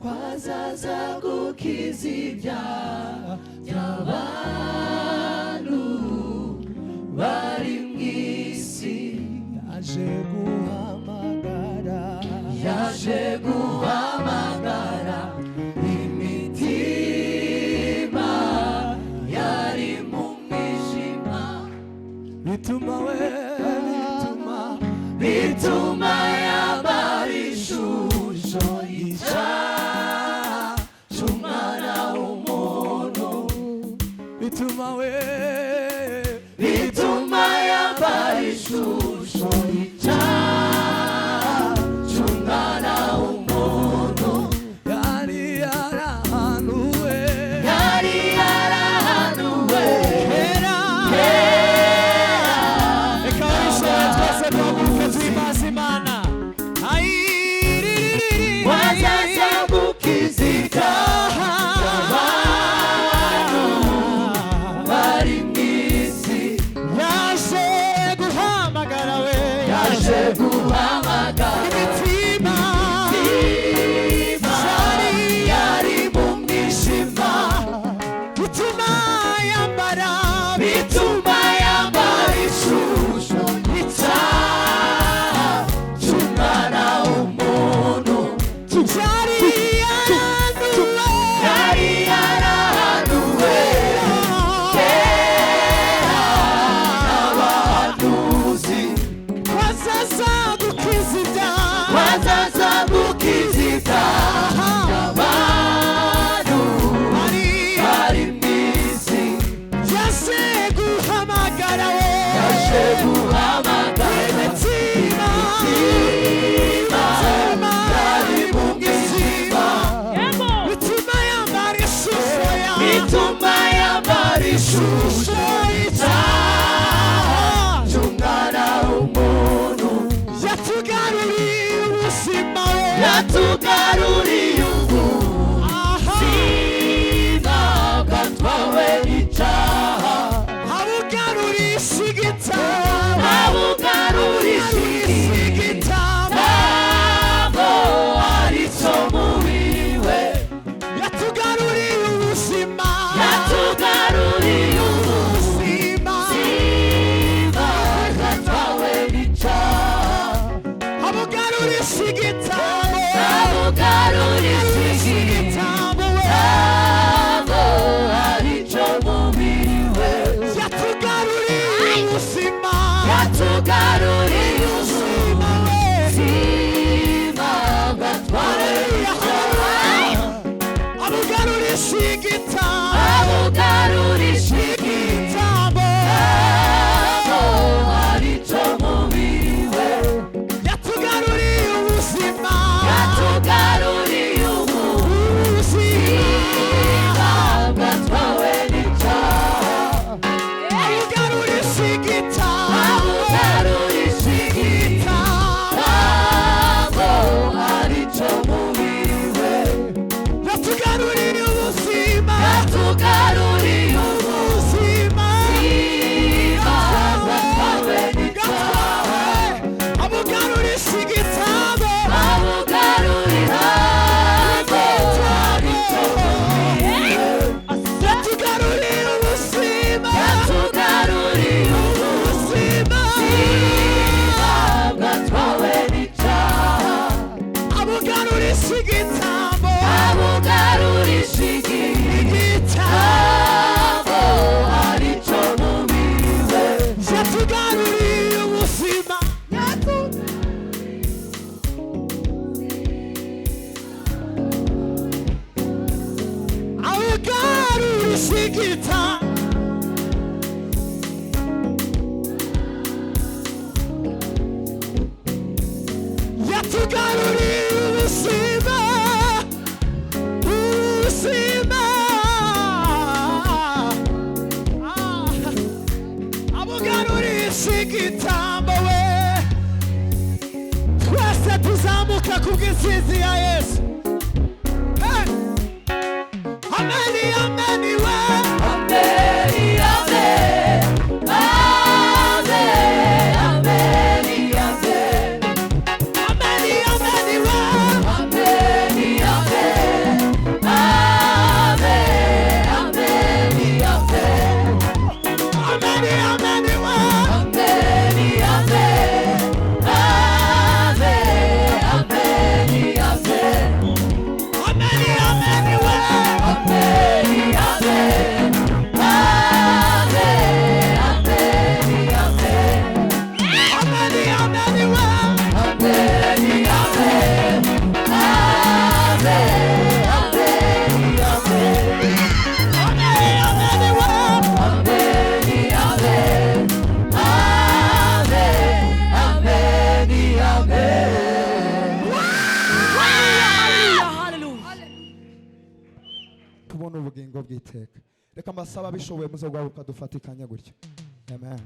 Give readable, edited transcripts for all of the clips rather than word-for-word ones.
kwazaza gukiza ibyaha by'abantu bari mu isi. Yaje guhamagara imitima yari mu mwijima, bituma yambara ishusho y'icyaha cy'Umwana w'umuntu, bituma yambara ishusho y'icyaha cy'Umwana w'umuntu. Yari yarahanuwe kera. Reka abishoboye twese duhaguruke duhimbaze Imana. Wazaza gukiza ibyaha by'abantu bari mu isi. Yaje guhamagara imitima yari mu mwijima, bituma yambara ishusho y'icyaha cy'Umwana w'umuntu. Yari yarahanuwe kera n'abahanuzi, wazaza gukiza ibyaha by'abantu bari mu isi. Yaje guhamagara imitima yari mu mwijima, bituma yambara ishusho y'icyaha cy'Umwana w'umuntu. Yatugaruriye ubuzima, ubuzima bwatwawe n'icyaha, abugarurisha igitabo ari cyo mubiri we. Yatugaruriye ubuzima, bwatwawe n'icyaha, abugarurisha igitabo ari cyo mubiri we. Yatugaruriye ubuzima, bwatwawe n'icyaha, abugarurisha igitabo ari cyo mubiri we. Yatugaruriye ubuzima, bwatwawe n'icyaha, abugarurisha igitabo ari cyo mubiri we. Yatugaruriye ubuzima, bwatwawe n'icyaha, abugarurisha igitabo ari cyo mubiri we. Yatugaruriye ubuzima, bwatwawe n'icyaha, abugarurisha igitabo ari cyo mubiri we. Yatugaruriye ubuzima, abugarurisha igitabo. Yatugaruriye ubuzima, abugarurisha igitabo we. Twese tuzamuka kubw'intsinzi ya Yesu. Amen we. n'ubugingo bw'iteka. Reka mbasaba bishoboye muze guhaguruka dufatikanye gutyo. Amen.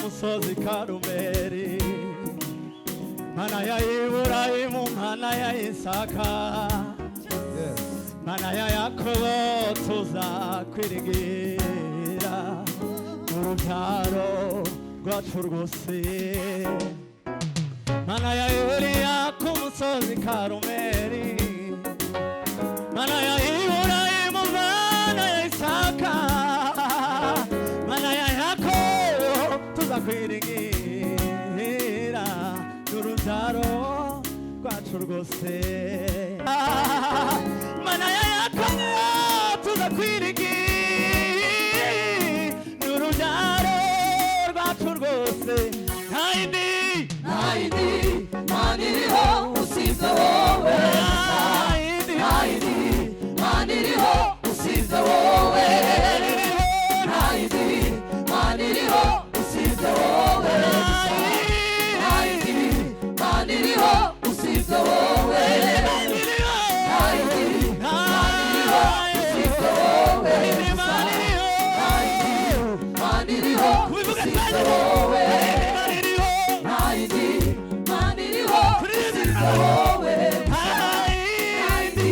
Musozi Karumeli, mana ya Ibrahimu, mana ya Isaka, mana ya Yakobo tuzakwiringira urubyaro rwacu rwose. Mana ya Eliya ku musozi Karumeli, mana ya Ibrahimu, mana ya Isaka, mana ya Yakobo tuzakwiringira urubyaro rwacu rwose. Mana ya Yakobo tuzakwiringira urubyaro rwacu rwose. Nta yindi Mana iriho usibye wowe, nta yindi Mana iriho usibye wowe, nta yindi Mana iriho usibye wowe, nta yindi Mana iriho usibye wowe, nta yindi Mana iriho usibye wowe, nta yindi Mana iriho usibye wowe, nta yindi Mana iriho usibye wowe, nta yindi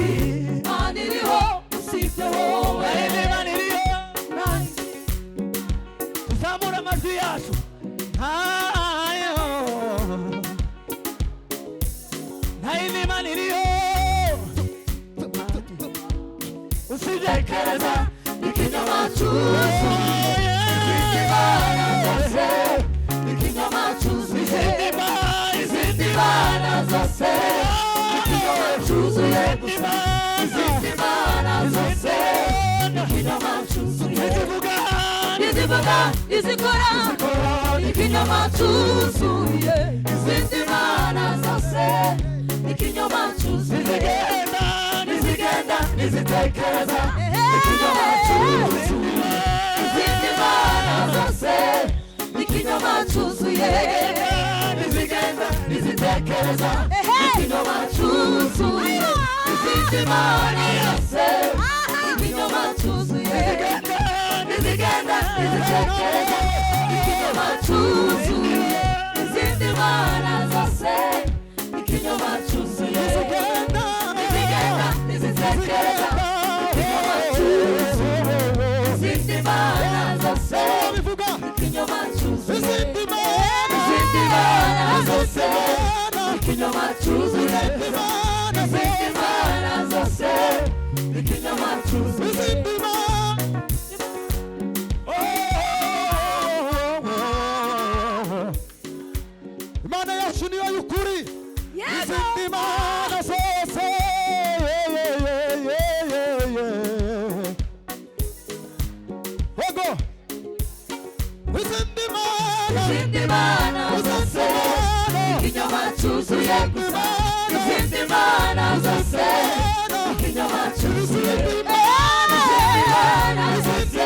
Mana iriho usibye wowe. Tuzamura amajwi yacu. Nta yindi Mana iriho usibye Kereza Ikinyoma cyuzuye, izindi mana zose, ikinyoma cyuzuye, izindi mana zose, ikinyoma cyuzuye gusa, izindi mana zose, ikinyoma cyuzuye, izivuga izikora, ikinyoma cyuzuye, izindi mana zose, ikinyoma cyuzuye, nizigenda nizitekereza, ikinyoma cyuzuye, izindi mana zose, ikinyoma cyuzuye, nizigenda nizitekereza, ikinyoma cyuzuye, izindi mana zose, ikinyoma cyuzuye, nizigenda nizitekereza, ikinyoma cyuzuye, izindi mana zose, ikinyoma cyuzuye, nizigenda nizitekereza, ikinyoma cyuzuye, izindi mana zose, ikinyoma cyuzuye, izindi mana zose, ikinyoma cyuzuye, izindi mana zose, ikinyoma cyuzuye. Imana yacu niyo y'ukuri, izindi mana zose izindi mana zose, ikinyoma cyuzuye gusa, izindi mana zose, ikinyoma cyuzuye, izindi mana zose,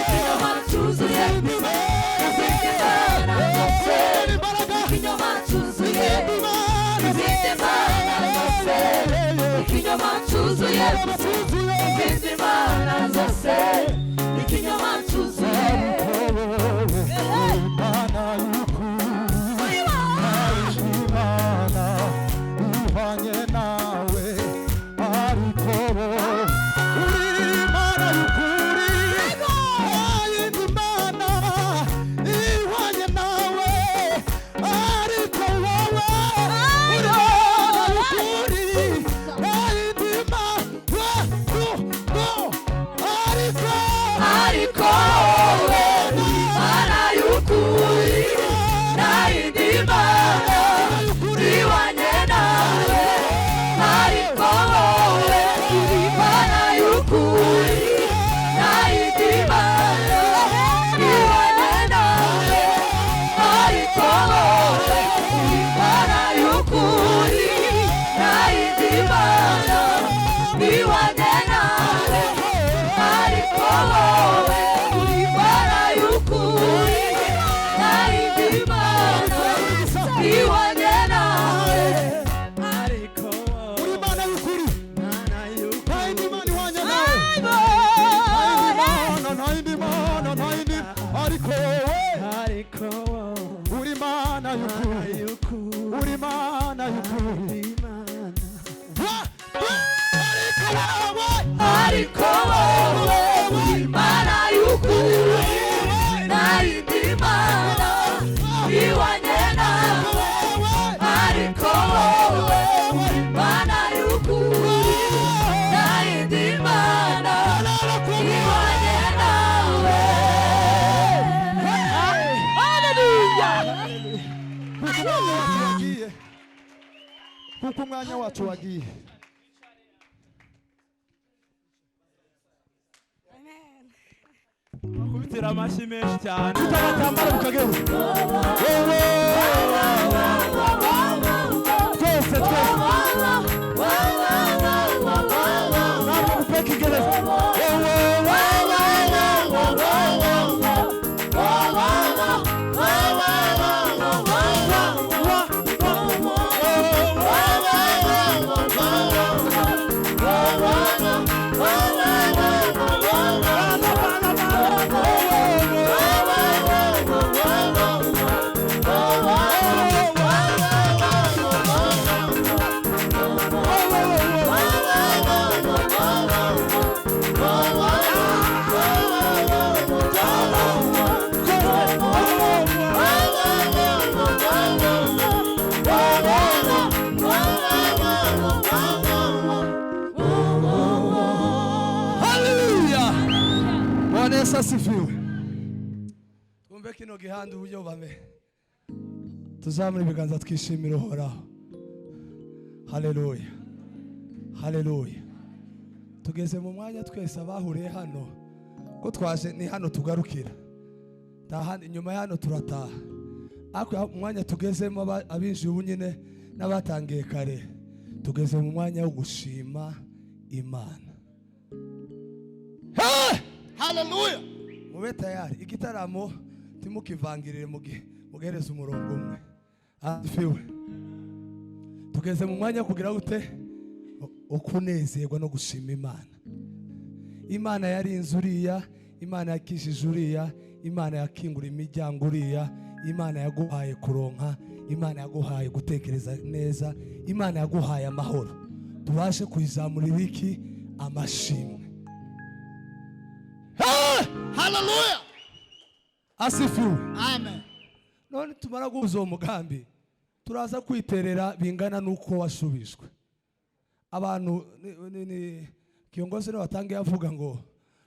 ikinyoma cyuzuye gusa, izindi mana zose, ikinyoma cyuzuye, izindi mana zose, ikinyoma cyuzuye gusa, izindi mana zose, ikinyoma cyuzuye. ariko uri mana y'ukuri uri mana y'ukuri ariko wowe uri mana y'ukuri nta yindi mana ihwanye nawe ariko wowe uri mana y'ukuri nta yindi mana ihwanye nawe. kuko umwanya wacu wagiye kubitira amashyi menshi cyane tutabatambara bukagera twese ntabwo gupeka igereza Yesu asifiwe. Twumve kino gihanda uburyo bame. Tuzamura ibiganza twishimira Uhoraho. Haleluya. Haleluya. Tugeze mu mwanya twese abahuriye hano ko twaje ni hano tugarukira. Tahandi nyuma hano turataha. Ako mwanya tugezemo abinjiye ubu nyine n'abatangiye kare. Tugeze mu mwanya wo gushima Imana. Haleluya. Mube tayari igitaramo timukivangirire mugereza umurongo umwe. Afiwe. Tugeze mu mwanya kugira gute ukunezerwa no gushima Imana. Imana yarinze uriya, Imana yakishije uriya, Imana yakingura imiryango uriya, Imana yaguhaye kuronka, Imana yaguhaye gutekereza neza, Imana yaguhaye amahoro. Tubashe kuyizamurira iki amashimwe. Haleluya. Asifiwe. Amen. None tumara guhuza uwo mugambi turaza kwiterera bingana nuko washubijwe. Abantu ni kiongozi watangiye avuga ngo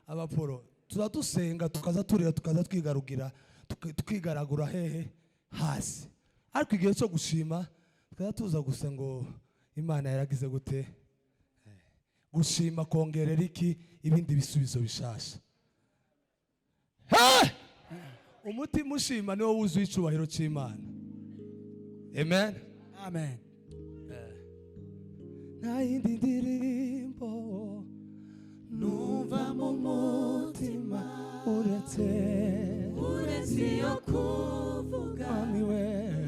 abaporo tuzadusenga tukaza turira tukaza twigaragura hehe hasi. Ariko igihe cyo gushima tukaza tuza gusa ngo Imana yaragize gute gushima kongerera iki ibindi bisubizo bishasha. Umutima ushima niwo wuzuye icubahiro cy'Imana. Amen. Amen. Nta yindi ndirimbo numva mu mutima uretse yo kuvuga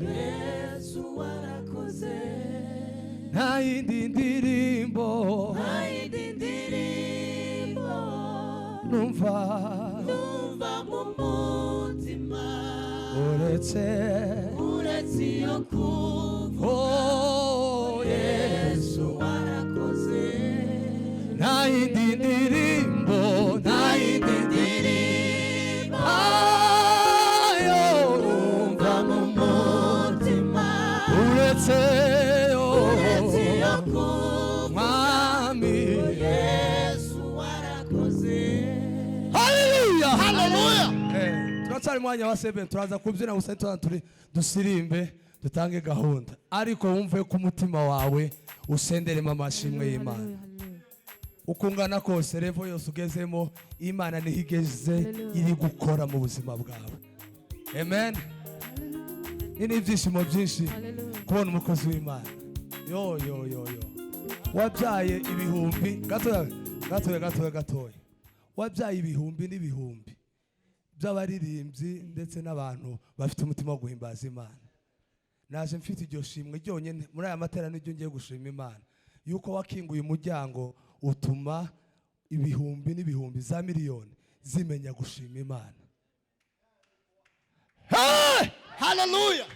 Yesu warakoze. Nta yindi ndirimbo numva mu mutima uretse yo kuvuga Yesu warakoze. Nta yindi ndirimbo numva mu mutima uretse yo kuvuga Mwami Yesu warakoze. Haleluya. Haleluya. Turacyari mwanya wa 7 turaza kubyina gusa turi dusirimbe dutange gahunda ariko wumve ku mutima wawe usenderemo amashimwe y'Imana. Ukungana kose revo yose ugezemo Imana nihigeze iri gukora mu buzima bwawe. Amen. Ni ibyishimo byinshi kubona umukozi w'Imana. Yo wabyaye ibihumbi gatoya. Wabyaye ibihumbi n'ibihumbi by'abaririmbyi ndetse n'abantu bafite umutima wo guhimbaza Imana. Naje mfite iryo shimwe ryonyine muri aya matera n'iryo ngiye gushima Imana yuko wakinguye umuryango utuma ibihumbi n'ibihumbi za miliyoni zimenya gushima Imana. haleluya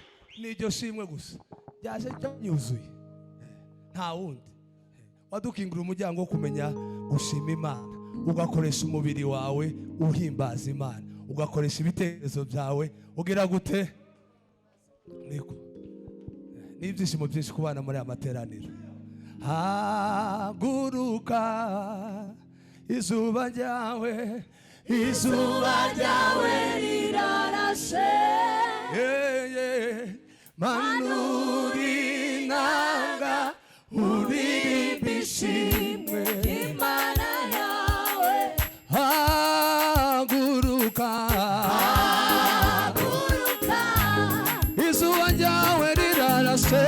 niryo shimwe gusa ryaje ryanyuzuye nta wundi wadukingura umuryango wo kumenya gushima Imana ugakoresha umubiri wawe uhimbaza Imana ugakoresha ibitekerezo byawe ugira gute niko n'ibyishimo byinshi kubana muri amateraniro haguruka izuba ryawe rirarashe manuri nanga uririmba ishimwe Imana yawe haguruka izuba ryawe rirarashe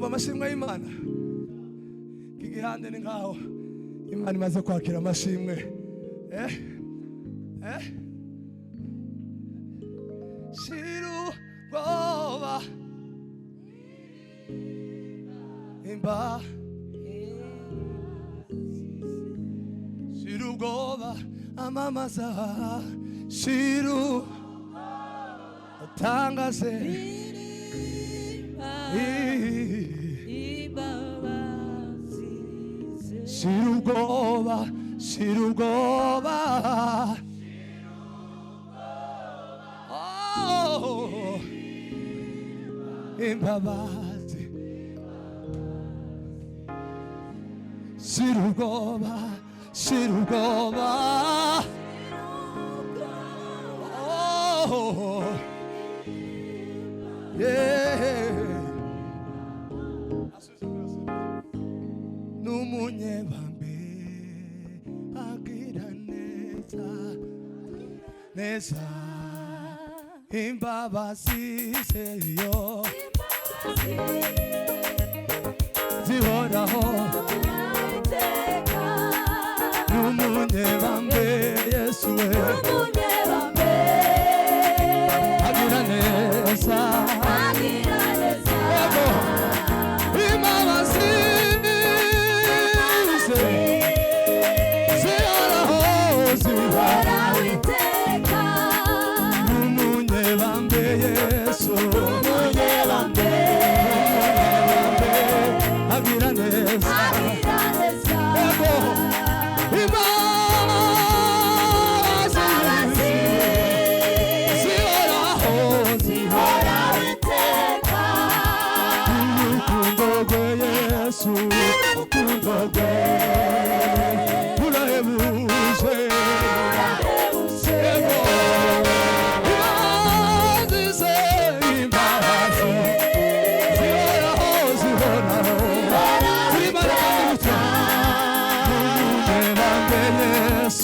amashimwe y'Imana kigihande ni ngaho Imana imaze kwakira amashimwe shiru goba imba shiru goba amamaza shiru tangaze Shirugoba, Shirugoba, oh, imbabazi, Shirugoba, Shirugoba, oh, yeah. Numunyebambe agira neza imbabazi zeyo zihoraho numunyebambe Yesu we agira neza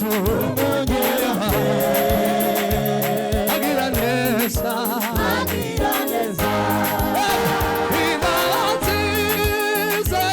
yesu